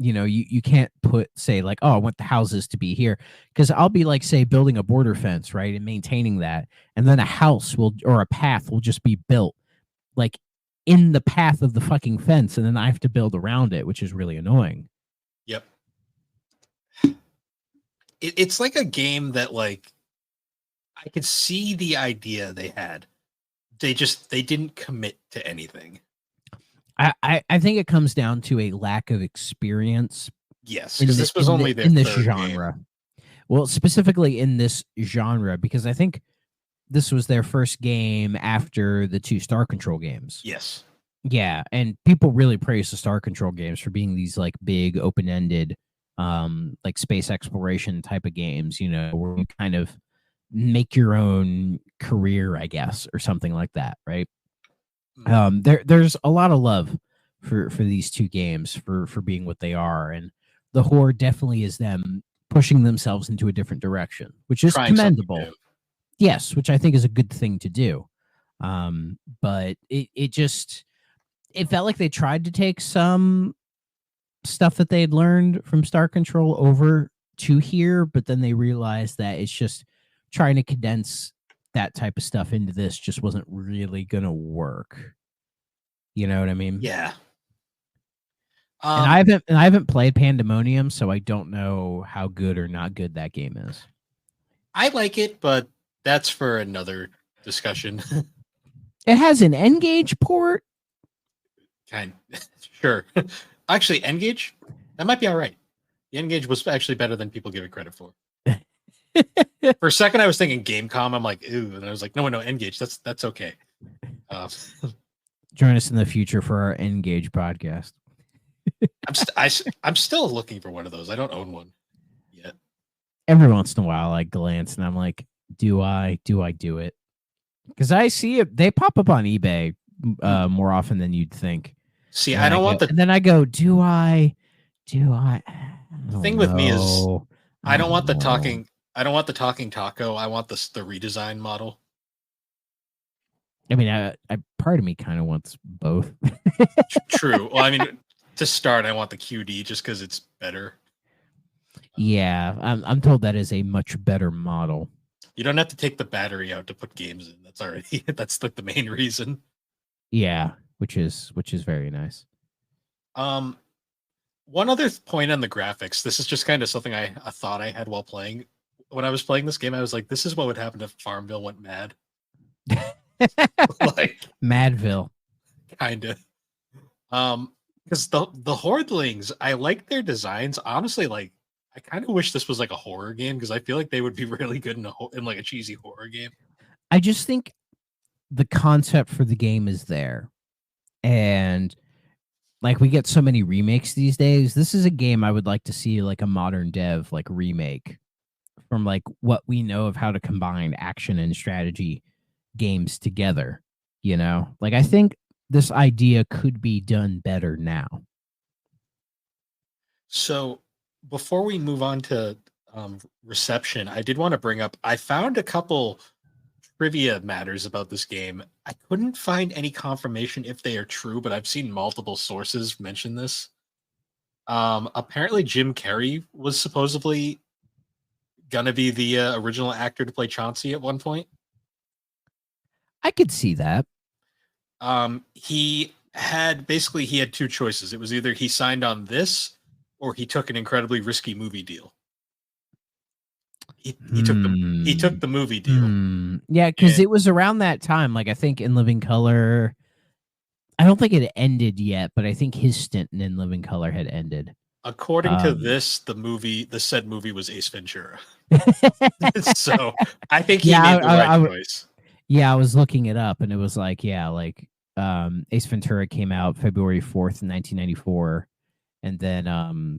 you know, you can't put say like, oh, I want the houses to be here, because I'll be like, say, building a border fence, right, and maintaining that, and then a house or a path will just be built like in the path of the fucking fence, and then I have to build around it, which is really annoying. Yep. It's like a game that, like, I could see the idea they had. They didn't commit to anything. I think it comes down to a lack of experience. Yes, because this was only their in this third genre. game. Well, specifically in this genre, because I think this was their first game after the 2 Star Control games. Yes. Yeah, and people really praise the Star Control games for being these like big open-ended like space exploration type of games, you know, where you kind of make your own career, I guess, or something like that, right? There's a lot of love for these 2 games for being what they are, and the Horde definitely is them pushing themselves into a different direction, which is Trying something commendable. new. Yes, which I think is a good thing to do. But it just it felt like they tried to take some stuff that they had learned from Star Control over to here, but then they realized that it's just trying to condense that type of stuff into this just wasn't really gonna work. You know what I mean? Yeah. And I haven't played Pandemonium, so I don't know how good or not good that game is. I like it, but that's for another discussion. It has an N-Gage port. Sure. Actually, N-Gage, that might be all right. The N-Gage was actually better than people give it credit for. For a second, I was thinking Gamecom. I'm like, ooh, and I was like, no, N-Gage. That's okay. Join us in the future for our N-Gage podcast. I'm still looking for one of those. I don't own one yet. Every once in a while, I glance and I'm like, do I do it? Because I see it. They pop up on eBay more often than you'd think. See, I don't want the. And then I go, do I? The thing with me is, I don't want the talking. I don't want the talking taco. I want the redesign model. I mean, I part of me kind of wants both. True. Well, I mean, to start, I want the QD just because it's better. Yeah, I'm told that is a much better model. You don't have to take the battery out to put games in. That's already that's like the main reason. Yeah, which is very nice. One other point on the graphics. This is just kind of something I thought I had while playing. When I was playing this game, I was like, this is what would happen if Farmville went mad. Like Madville. Kind of. Because the Hordelings, I like their designs. Honestly, like I kind of wish this was like a horror game because I feel like they would be really good in like a cheesy horror game. I just think the concept for the game is there. And like we get so many remakes these days. This is a game I would like to see like a modern dev like remake from like what we know of how to combine action and strategy games together, you know? Like I think this idea could be done better now. So before we move on to reception, I did want to bring up, I found a couple trivia matters about this game. I couldn't find any confirmation if they are true, but I've seen multiple sources mention this. Apparently Jim Carrey was supposedly gonna be the original actor to play Chauncey at one point. I could see that. He had 2 choices. It was either he signed on this or he took an incredibly risky movie deal. He took the movie deal. Yeah, because it was around that time. Like I think In Living Color, I don't think it ended yet, but I think his stint in Living Color had ended. According to this, the said movie was Ace Ventura. So I think he made the right choice. Yeah, I was looking it up, and it was like, Ace Ventura came out February 4th, 1994, and then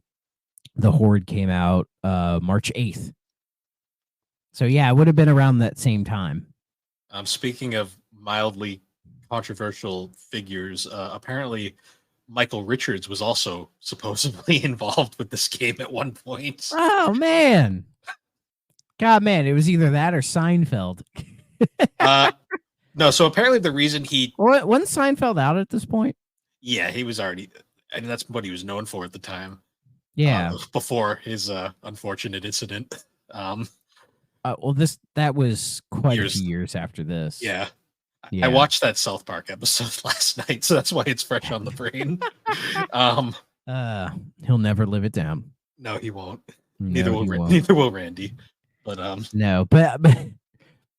the Horde came out March 8th. So yeah, it would have been around that same time. Speaking of mildly controversial figures, apparently Michael Richards was also supposedly involved with this game at one point. Oh man, God, man, it was either that or Seinfeld. No, so apparently the reason wasn't Seinfeld out at this point? Yeah, he was already, and that's what he was known for at the time. Yeah, before his unfortunate incident. Well, that was quite a few years after this. Yeah. I watched that South Park episode last night, so that's why it's fresh on the brain. He'll never live it down. No, he won't. No, neither will Randy. But no, but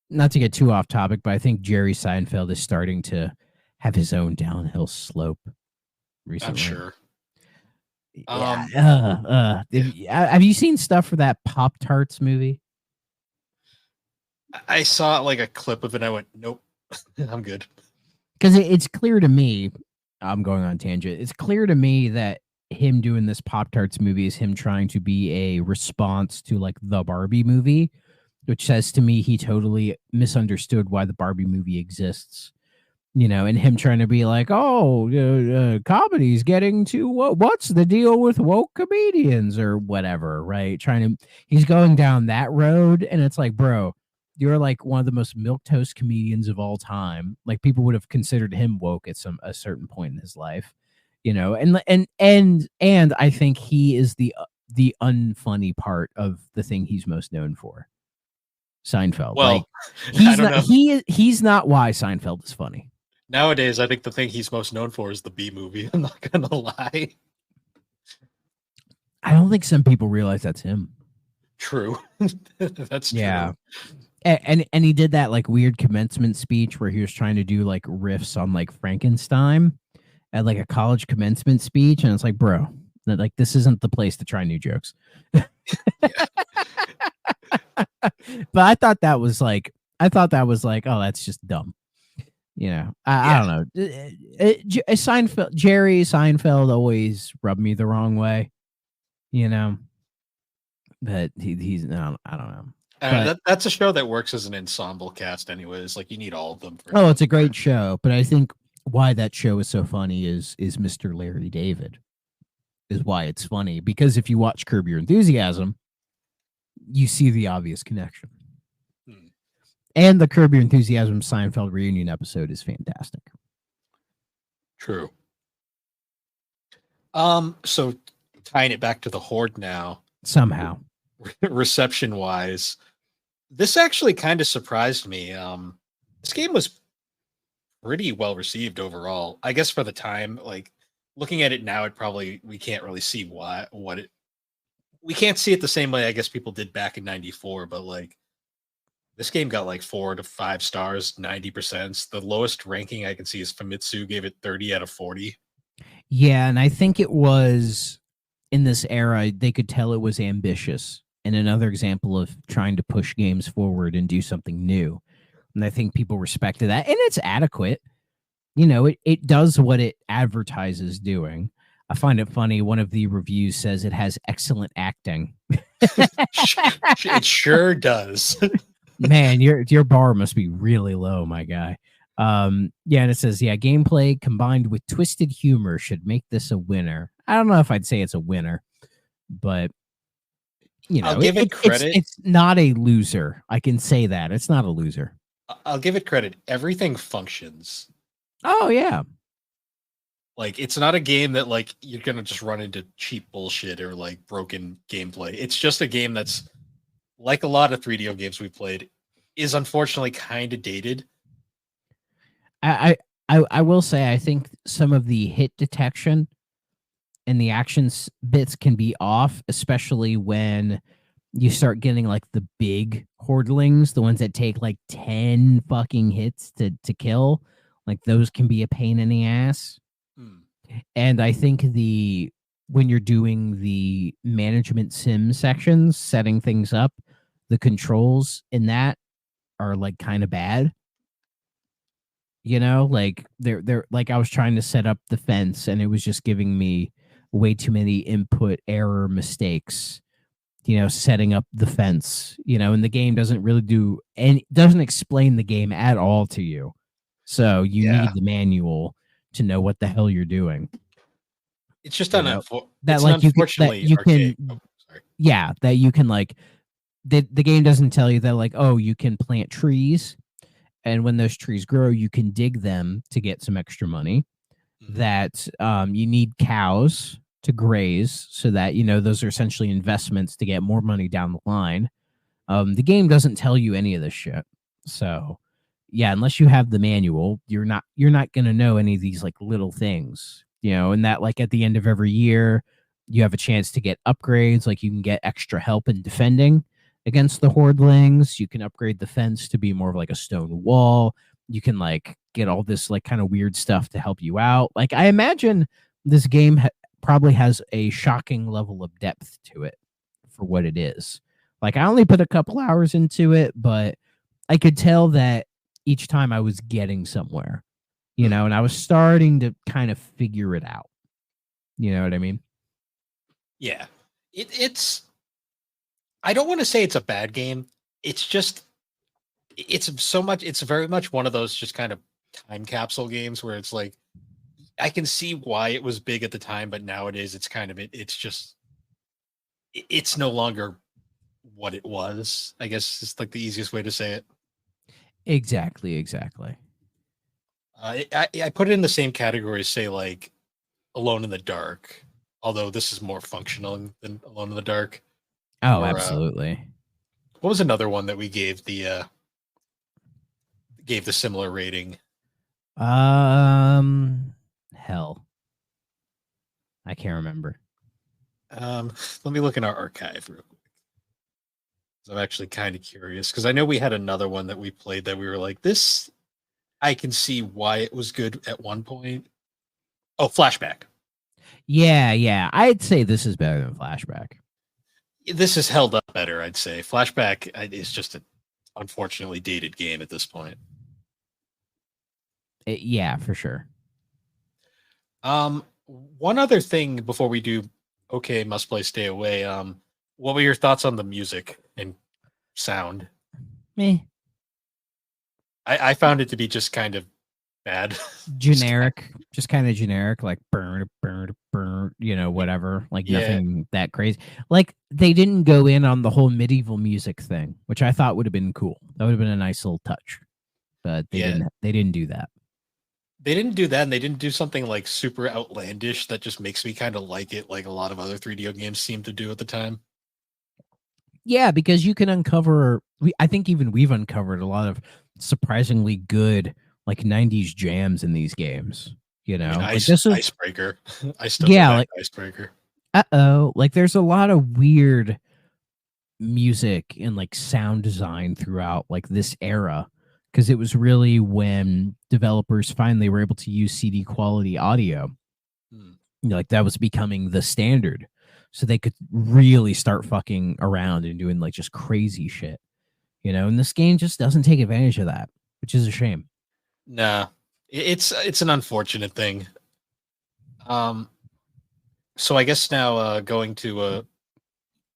not to get too off topic, but I think Jerry Seinfeld is starting to have his own downhill slope recently. I'm sure. Um, Have you seen stuff for that Pop Tarts movie? I saw like a clip of it. And I went, nope, I'm good. Because it's clear to me, I'm going on a tangent. It's clear to me that him doing this Pop Tarts movie is him trying to be a response to like the Barbie movie, which says to me he totally misunderstood why the Barbie movie exists. And him trying to be like, oh, comedy's getting to what's the deal with woke comedians or whatever, right? He's going down that road, and it's like, bro, you're like one of the most milquetoast comedians of all time. Like people would have considered him woke at a certain point in his life, and I think he is the unfunny part of the thing he's most known for, Seinfeld. Well, like I don't know. He's not why Seinfeld is funny. Nowadays, I think the thing he's most known for is the B movie. I'm not gonna lie. I don't think some people realize that's him. True. That's true. Yeah. And he did that like weird commencement speech where he was trying to do like riffs on like Frankenstein at like a college commencement speech, and it's like, bro, like this isn't the place to try new jokes. But I thought that was like, oh, that's just dumb. I don't know. Jerry Seinfeld always rubbed me the wrong way, but he's no, I don't know. That's a show that works as an ensemble cast anyways. Like you need all of them. It's a great show, but I think why that show is so funny is Mr. Larry David is why it's funny, because if you watch Curb Your Enthusiasm, you see the obvious connection. And the Curb Your Enthusiasm Seinfeld reunion episode is fantastic. True. So tying it back to the Horde now, somehow, reception wise, this actually kind of surprised me. This game was pretty well received overall. I guess for the time, like looking at it now, we can't really see we can't see it the same way I guess people did back in '94, but like this game got like 4 to 5 stars, 90%. The lowest ranking I can see is Famitsu gave it 30 out of 40. Yeah, and I think it was in this era, they could tell it was ambitious and another example of trying to push games forward and do something new. And I think people respected that, and it's adequate. It does what it advertises doing. I find it funny. One of the reviews says it has excellent acting. It sure does. Man, your bar must be really low, my guy. And it says, gameplay combined with twisted humor should make this a winner. I don't know if I'd say it's a winner, but I'll give it credit. It's not a loser. I can say that. It's not a loser. I'll give it credit. Everything functions. Oh, yeah. Like, it's not a game that, like, you're going to just run into cheap bullshit or, like, broken gameplay. It's just a game that's, like a lot of 3DO games we played, is unfortunately kind of dated. I will say, I think some of the hit detection and the actions bits can be off, especially when you start getting, like, the big hordelings, the ones that take, like, 10 fucking hits to kill. Like, those can be a pain in the ass. And I think when you're doing the management sim sections, setting things up, the controls in that are like kind of bad. Like they're like, I was trying to set up the fence and it was just giving me way too many input error mistakes, setting up the fence, and the game doesn't really doesn't explain the game at all to you. So you need the manual to know what the hell you're doing. It's just that you can like the game doesn't tell you that, like, oh, you can plant trees, and when those trees grow, you can dig them to get some extra money. Mm-hmm. That you need cows to graze, so that those are essentially investments to get more money down the line. The game doesn't tell you any of this shit, so unless you have the manual, you're not gonna know any of these like little things. And that, like, at the end of every year, you have a chance to get upgrades. Like, you can get extra help in defending against the hordelings. You can upgrade the fence to be more of like a stone wall. You can like get all this like kind of weird stuff to help you out. Like, I imagine this game probably has a shocking level of depth to it for what it is. Like, I only put a couple hours into it, but I could tell that each time I was getting somewhere, and I was starting to kind of figure it out. You know what I mean? Yeah. It's I don't want to say it's a bad game. It's just it's very much one of those just kind of time capsule games where it's like I can see why it was big at the time, but nowadays it's kind of it's no longer what it was. I guess it's like the easiest way to say it. Exactly. I put it in the same category as, say, like Alone in the Dark, although this is more functional than Alone in the Dark. Oh, Or, absolutely. What was another one that we gave the similar rating? Hell, I can't remember. Let me look in our archive real quick. I'm actually kind of curious because I know we had another one that we played that we were like, this, I can see why it was good at one point. Oh, Flashback. Yeah. I'd say this is better than Flashback. This is held up better, I'd say. Flashback is just an unfortunately dated game at this point. Yeah, for sure. One other thing before we do, okay, must play, stay away. What were your thoughts on the music and sound? Me. I found it to be just kind of bad. Generic, just kind of generic, like burn, whatever. Like nothing that crazy. Like they didn't go in on the whole medieval music thing, which I thought would have been cool. That would have been a nice little touch. But they didn't. They didn't do that. They didn't do that, and they didn't do something like super outlandish that just makes me kind of like it, like a lot of other 3DO games seem to do at the time. Yeah, because you can uncover. I think even we've uncovered a lot of surprisingly good like 90s jams in these games. I mean, like this is Icebreaker. I still like Icebreaker. Like there's a lot of weird music and like sound design throughout like this era, because it was really when developers finally were able to use CD quality audio. Like that was becoming the standard, so they could really start fucking around and doing like just crazy shit, and this game just doesn't take advantage of that, which is a shame. Nah, it's an unfortunate thing. So I guess now going to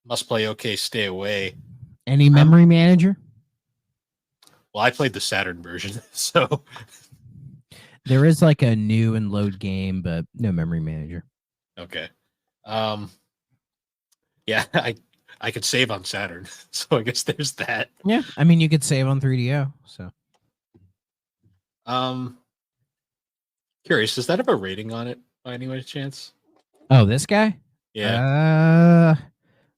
must play, okay, stay away. Any memory manager? Well, I played the Saturn version, so there is like a new and load game, but no memory manager. Okay. Yeah, I could save on Saturn, so I guess there's that. Yeah, I mean you could save on 3DO, so. Curious, does that have a rating on it by any chance? Oh, this guy? Yeah.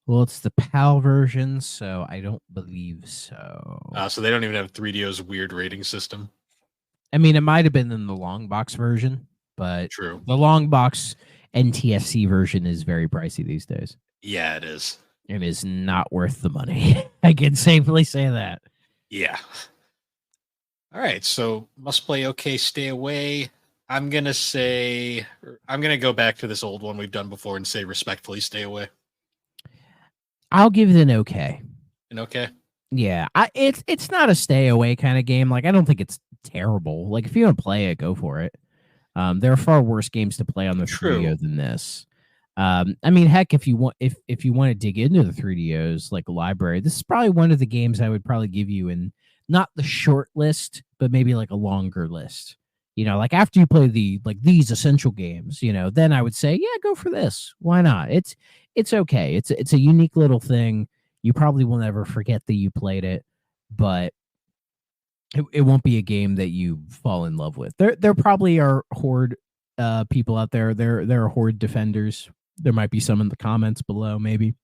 Well, it's the PAL version, so I don't believe so. So they don't even have 3DO's weird rating system. I mean, it might have been in the long box version, but true. The long box NTSC version is very pricey these days. Yeah, it is. It is not worth the money. I can safely say that. Yeah. All right, so must play, okay, stay away. I'm going to go back to this old one we've done before and say respectfully stay away. I'll give it an okay. An okay? Yeah, it's not a stay away kind of game. Like I don't think it's terrible. Like if you want to play it, go for it. There are far worse games to play on the 3DO than this. I mean, heck, if you want to dig into the 3DOs like a library, this is probably one of the games I would probably give you in not the short list, but maybe like a longer list. Like after you play these essential games, then I would say, yeah, go for this. Why not? It's okay. It's a unique little thing. You probably will never forget that you played it, but it won't be a game that you fall in love with. There probably are Horde people out there. There are Horde defenders. There might be some in the comments below, maybe.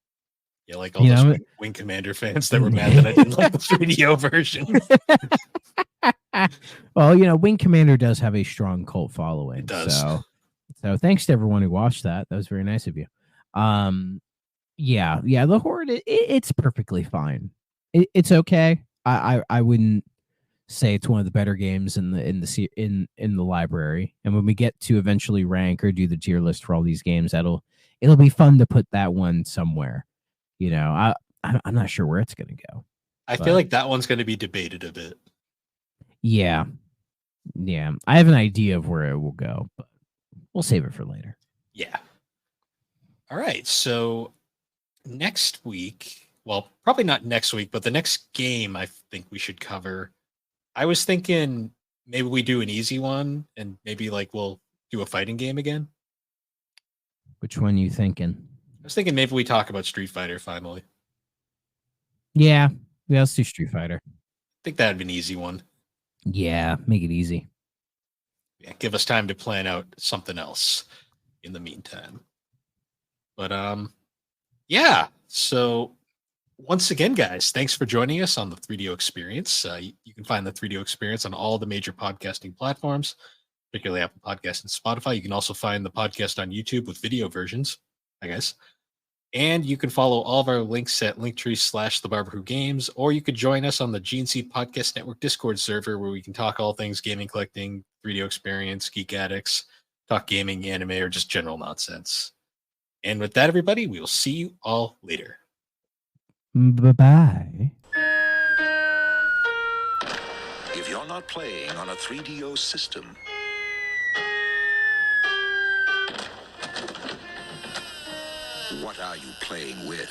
Yeah, like all those Wing Commander fans that were mad that I didn't like the 3DO version. Well, Wing Commander does have a strong cult following. It does. So thanks to everyone who watched that. That was very nice of you. Yeah, the Horde, it's perfectly fine. It's okay. I wouldn't say it's one of the better games in the library. And when we get to eventually rank or do the tier list for all these games, it'll be fun to put that one somewhere. I'm not sure where it's gonna go. I feel like that one's going to be debated a bit. Yeah. I have an idea of where it will go, but we'll save it for later. Yeah. All right. So next week, well, probably not next week, but the next game I think we should cover. I was thinking maybe we do an easy one and maybe we'll do a fighting game again. Which one you thinking? I was thinking maybe we talk about Street Fighter finally. Yeah, let's do Street Fighter. I think that'd be an easy one. Yeah, make it easy. Yeah, give us time to plan out something else in the meantime. But yeah. So once again, guys, thanks for joining us on the 3DO Experience. You can find the 3DO Experience on all the major podcasting platforms, particularly Apple Podcasts and Spotify. You can also find the podcast on YouTube with video versions, I guess. And you can follow all of our links at linktree/thebarberwhogames, or you could join us on the GNC Podcast Network Discord server where we can talk all things gaming, collecting, 3DO Experience, Geek Addicts, talk gaming, anime, or just general nonsense. And with that, everybody, we will see you all later. Bye-bye. If you're not playing on a 3DO system, what are you playing with?